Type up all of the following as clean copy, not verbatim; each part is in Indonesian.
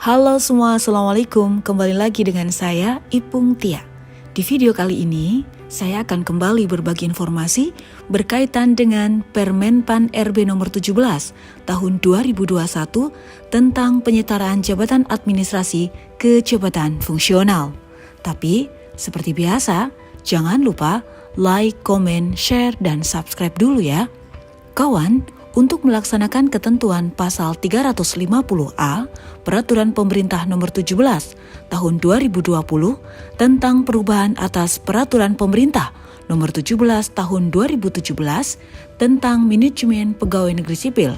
Halo semua, Assalamualaikum. Kembali lagi dengan saya, Ipung Tia. Di video kali ini, saya akan kembali berbagi informasi berkaitan dengan Permenpan RB nomor 17 tahun 2021 tentang penyetaraan jabatan administrasi ke jabatan fungsional. Tapi, seperti biasa, jangan lupa like, comment, share, dan subscribe dulu ya. Kawan, untuk melaksanakan ketentuan pasal 350A Peraturan Pemerintah Nomor 17 Tahun 2020 tentang perubahan atas Peraturan Pemerintah Nomor 17 Tahun 2017 tentang manajemen pegawai negeri sipil,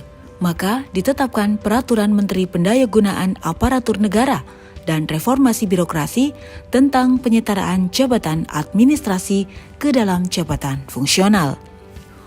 maka ditetapkan Peraturan Menteri Pendayagunaan Aparatur Negara dan Reformasi Birokrasi tentang penyetaraan jabatan administrasi ke dalam jabatan fungsional.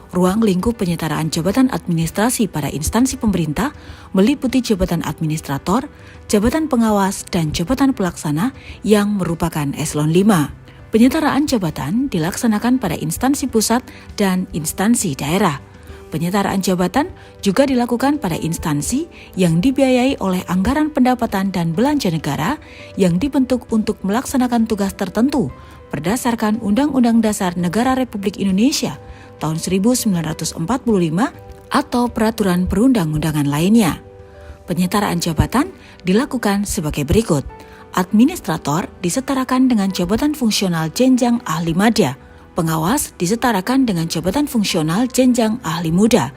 Ruang lingkup penyetaraan jabatan administrasi pada instansi pemerintah meliputi jabatan administrator, jabatan pengawas, dan jabatan pelaksana yang merupakan eselon 5. Penyetaraan jabatan dilaksanakan pada instansi pusat dan instansi daerah. Penyetaraan jabatan juga dilakukan pada instansi yang dibiayai oleh anggaran pendapatan dan belanja negara yang dibentuk untuk melaksanakan tugas tertentu berdasarkan Undang-Undang Dasar Negara Republik Indonesia tahun 1945 atau peraturan perundang-undangan lainnya. Penyetaraan jabatan dilakukan sebagai berikut. Administrator disetarakan dengan jabatan fungsional jenjang ahli madya, pengawas disetarakan dengan jabatan fungsional jenjang ahli muda,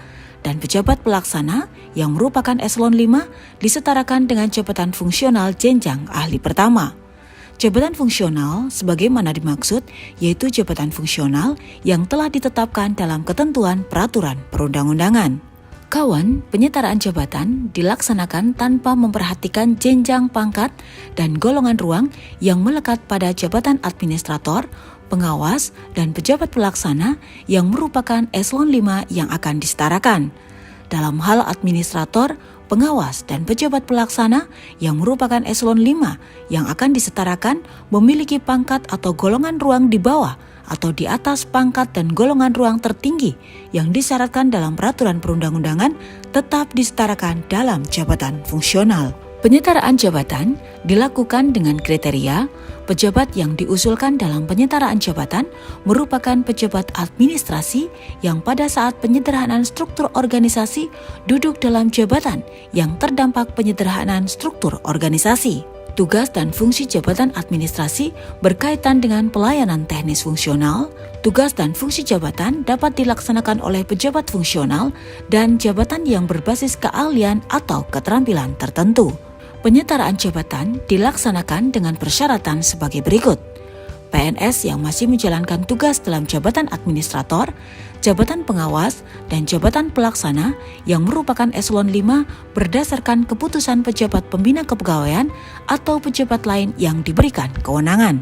dan pejabat pelaksana yang merupakan eselon 5 disetarakan dengan jabatan fungsional jenjang ahli pertama. Jabatan fungsional sebagaimana dimaksud yaitu jabatan fungsional yang telah ditetapkan dalam ketentuan peraturan perundang-undangan. Kawan, penyetaraan jabatan dilaksanakan tanpa memperhatikan jenjang pangkat dan golongan ruang yang melekat pada jabatan administrator, pengawas, dan pejabat pelaksana yang merupakan eselon 5 yang akan disetarakan. Dalam hal administrator, pengawas, dan pejabat pelaksana yang merupakan eselon 5 yang akan disetarakan memiliki pangkat atau golongan ruang di bawah atau di atas pangkat dan golongan ruang tertinggi yang disyaratkan dalam peraturan perundang-undangan tetap disetarakan dalam jabatan fungsional. Penyetaraan jabatan dilakukan dengan kriteria pejabat yang diusulkan dalam penyetaraan jabatan merupakan pejabat administrasi yang pada saat penyederhanaan struktur organisasi duduk dalam jabatan yang terdampak penyederhanaan struktur organisasi. Tugas dan fungsi jabatan administrasi berkaitan dengan pelayanan teknis fungsional. Tugas dan fungsi jabatan dapat dilaksanakan oleh pejabat fungsional dan jabatan yang berbasis keahlian atau keterampilan tertentu. Penyetaraan jabatan dilaksanakan dengan persyaratan sebagai berikut. PNS yang masih menjalankan tugas dalam jabatan administrator, jabatan pengawas, dan jabatan pelaksana yang merupakan eselon 5 berdasarkan keputusan pejabat pembina kepegawaian atau pejabat lain yang diberikan kewenangan.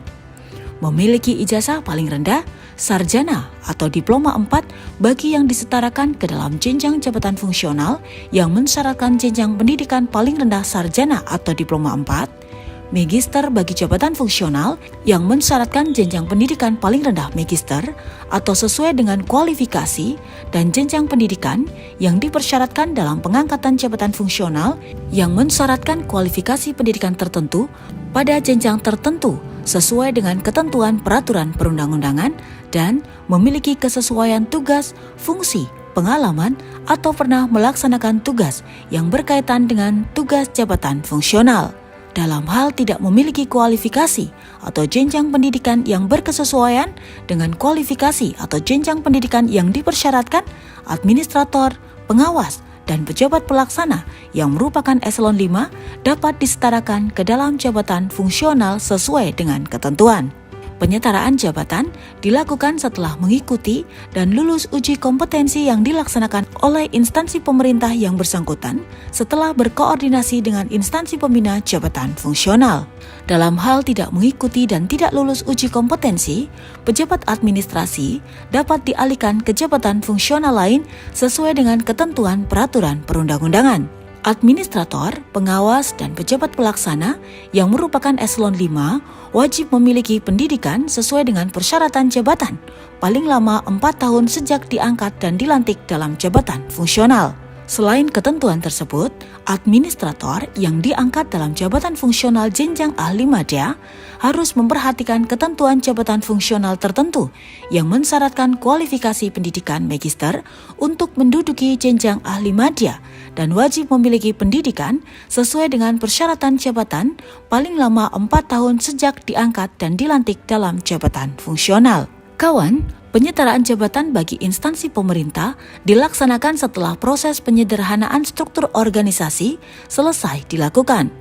Memiliki ijazah paling rendah, sarjana atau diploma 4 bagi yang disetarakan ke dalam jenjang jabatan fungsional yang mensyaratkan jenjang pendidikan paling rendah sarjana atau diploma 4, magister bagi jabatan fungsional yang mensyaratkan jenjang pendidikan paling rendah magister atau sesuai dengan kualifikasi dan jenjang pendidikan yang dipersyaratkan dalam pengangkatan jabatan fungsional yang mensyaratkan kualifikasi pendidikan tertentu pada jenjang tertentu sesuai dengan ketentuan peraturan perundang-undangan dan memiliki kesesuaian tugas, fungsi, pengalaman, atau pernah melaksanakan tugas yang berkaitan dengan tugas jabatan fungsional. Dalam hal tidak memiliki kualifikasi atau jenjang pendidikan yang berkesesuaian dengan kualifikasi atau jenjang pendidikan yang dipersyaratkan, administrator, pengawas, dan pejabat pelaksana yang merupakan eselon 5 dapat disetarakan ke dalam jabatan fungsional sesuai dengan ketentuan. Penyetaraan jabatan dilakukan setelah mengikuti dan lulus uji kompetensi yang dilaksanakan oleh instansi pemerintah yang bersangkutan setelah berkoordinasi dengan instansi pembina jabatan fungsional. Dalam hal tidak mengikuti dan tidak lulus uji kompetensi, pejabat administrasi dapat dialihkan ke jabatan fungsional lain sesuai dengan ketentuan peraturan perundang-undangan. Administrator, pengawas, dan pejabat pelaksana yang merupakan eselon 5 wajib memiliki pendidikan sesuai dengan persyaratan jabatan, paling lama 4 tahun sejak diangkat dan dilantik dalam jabatan fungsional. Selain ketentuan tersebut, administrator yang diangkat dalam jabatan fungsional jenjang ahli madya harus memperhatikan ketentuan jabatan fungsional tertentu yang mensyaratkan kualifikasi pendidikan magister untuk menduduki jenjang ahli madya dan wajib memiliki pendidikan sesuai dengan persyaratan jabatan paling lama 4 tahun sejak diangkat dan dilantik dalam jabatan fungsional. Kawan, penyetaraan jabatan bagi instansi pemerintah dilaksanakan setelah proses penyederhanaan struktur organisasi selesai dilakukan.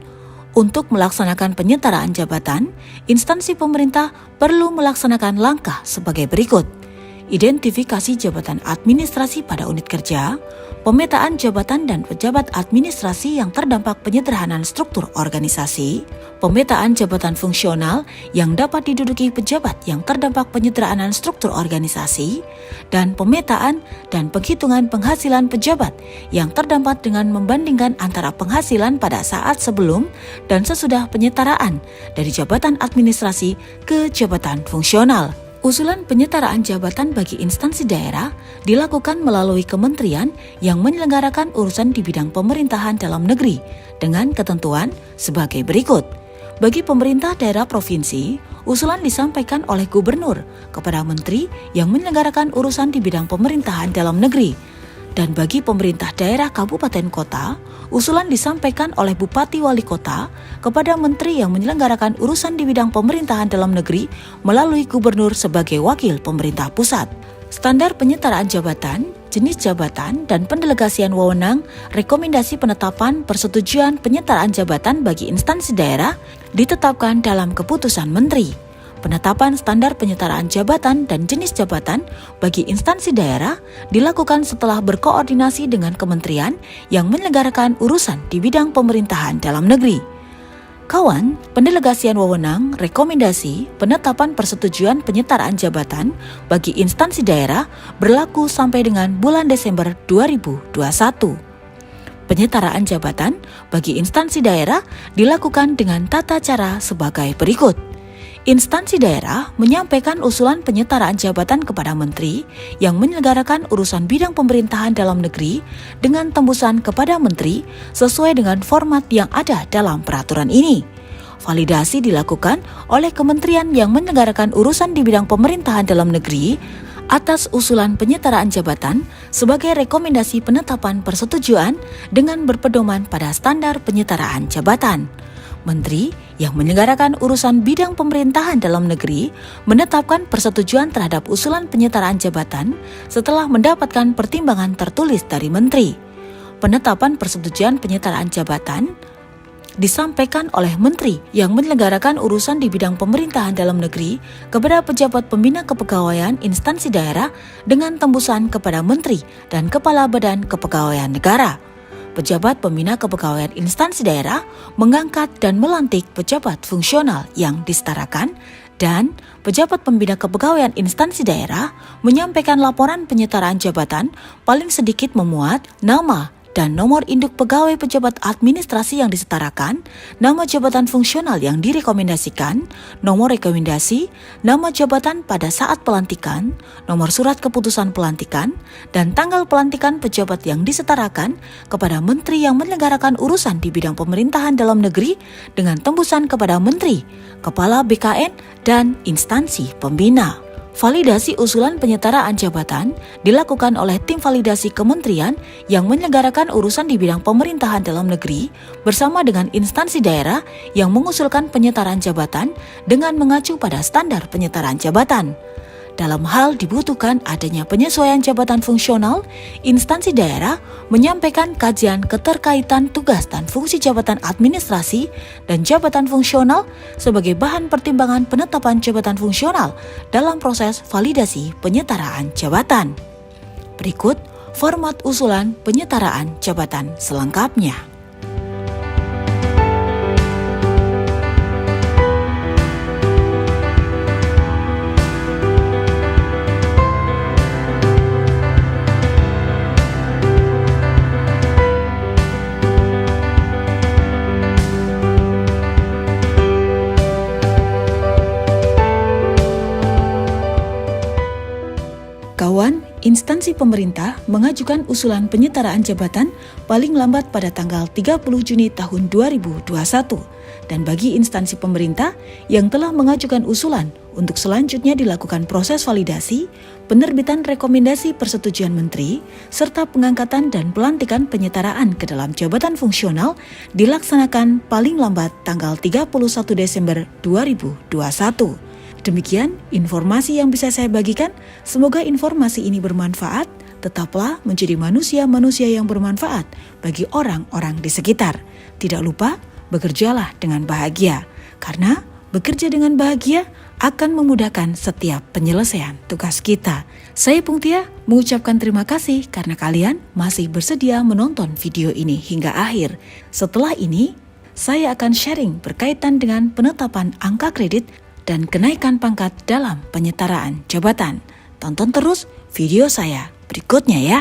Untuk melaksanakan penyetaraan jabatan, instansi pemerintah perlu melaksanakan langkah sebagai berikut. Identifikasi jabatan administrasi pada unit kerja, pemetaan jabatan dan pejabat administrasi yang terdampak penyederhanaan struktur organisasi, pemetaan jabatan fungsional yang dapat diduduki pejabat yang terdampak penyederhanaan struktur organisasi, dan pemetaan dan penghitungan penghasilan pejabat yang terdampak dengan membandingkan antara penghasilan pada saat sebelum dan sesudah penyetaraan dari jabatan administrasi ke jabatan fungsional. Usulan penyetaraan jabatan bagi instansi daerah dilakukan melalui kementerian yang menyelenggarakan urusan di bidang pemerintahan dalam negeri dengan ketentuan sebagai berikut. Bagi pemerintah daerah provinsi, usulan disampaikan oleh gubernur kepada menteri yang menyelenggarakan urusan di bidang pemerintahan dalam negeri. Dan bagi pemerintah daerah kabupaten kota, usulan disampaikan oleh bupati wali kota kepada menteri yang menyelenggarakan urusan di bidang pemerintahan dalam negeri melalui gubernur sebagai wakil pemerintah pusat. Standar penyetaraan jabatan, jenis jabatan, dan pendelegasian wewenang, rekomendasi penetapan persetujuan penyetaraan jabatan bagi instansi daerah ditetapkan dalam keputusan menteri. Penetapan standar penyetaraan jabatan dan jenis jabatan bagi instansi daerah dilakukan setelah berkoordinasi dengan kementerian yang menyelenggarakan urusan di bidang pemerintahan dalam negeri. Kawan, pendelegasian wewenang, rekomendasi, penetapan persetujuan penyetaraan jabatan bagi instansi daerah berlaku sampai dengan bulan Desember 2021. Penyetaraan jabatan bagi instansi daerah dilakukan dengan tata cara sebagai berikut. Instansi daerah menyampaikan usulan penyetaraan jabatan kepada menteri yang menyelenggarakan urusan bidang pemerintahan dalam negeri dengan tembusan kepada menteri sesuai dengan format yang ada dalam peraturan ini. Validasi dilakukan oleh kementerian yang menyelenggarakan urusan di bidang pemerintahan dalam negeri atas usulan penyetaraan jabatan sebagai rekomendasi penetapan persetujuan dengan berpedoman pada standar penyetaraan jabatan. Menteri yang menyelenggarakan urusan bidang pemerintahan dalam negeri menetapkan persetujuan terhadap usulan penyetaraan jabatan setelah mendapatkan pertimbangan tertulis dari menteri. Penetapan persetujuan penyetaraan jabatan disampaikan oleh menteri yang menyelenggarakan urusan di bidang pemerintahan dalam negeri kepada pejabat pembina kepegawaian instansi daerah dengan tembusan kepada menteri dan kepala badan kepegawaian negara. Pejabat pembina kepegawaian instansi daerah mengangkat dan melantik pejabat fungsional yang disetarakan, dan pejabat pembina kepegawaian instansi daerah menyampaikan laporan penyetaraan jabatan paling sedikit memuat nama dan nomor induk pegawai pejabat administrasi yang disetarakan, nama jabatan fungsional yang direkomendasikan, nomor rekomendasi, nama jabatan pada saat pelantikan, nomor surat keputusan pelantikan, dan tanggal pelantikan pejabat yang disetarakan kepada menteri yang menyelenggarakan urusan di bidang pemerintahan dalam negeri dengan tembusan kepada menteri, kepala BKN, dan instansi pembina. Validasi usulan penyetaraan jabatan dilakukan oleh tim validasi kementerian yang menyelenggarakan urusan di bidang pemerintahan dalam negeri bersama dengan instansi daerah yang mengusulkan penyetaraan jabatan dengan mengacu pada standar penyetaraan jabatan. Dalam hal dibutuhkan adanya penyesuaian jabatan fungsional, instansi daerah menyampaikan kajian keterkaitan tugas dan fungsi jabatan administrasi dan jabatan fungsional sebagai bahan pertimbangan penetapan jabatan fungsional dalam proses validasi penyetaraan jabatan. Berikut format usulan penyetaraan jabatan selengkapnya. instansi pemerintah mengajukan usulan penyetaraan jabatan paling lambat pada tanggal 30 Juni tahun 2021. Dan bagi instansi pemerintah yang telah mengajukan usulan untuk selanjutnya dilakukan proses validasi, penerbitan rekomendasi persetujuan menteri, serta pengangkatan dan pelantikan penyetaraan ke dalam jabatan fungsional dilaksanakan paling lambat tanggal 31 Desember 2021. Demikian informasi yang bisa saya bagikan. Semoga informasi ini bermanfaat. Tetaplah menjadi manusia-manusia yang bermanfaat bagi orang-orang di sekitar. Tidak lupa, bekerjalah dengan bahagia. Karena bekerja dengan bahagia akan memudahkan setiap penyelesaian tugas kita. Saya Ipung Tia mengucapkan terima kasih karena kalian masih bersedia menonton video ini hingga akhir. Setelah ini, saya akan sharing berkaitan dengan penetapan angka kredit dan kenaikan pangkat dalam penyetaraan jabatan. Tonton terus video saya berikutnya ya.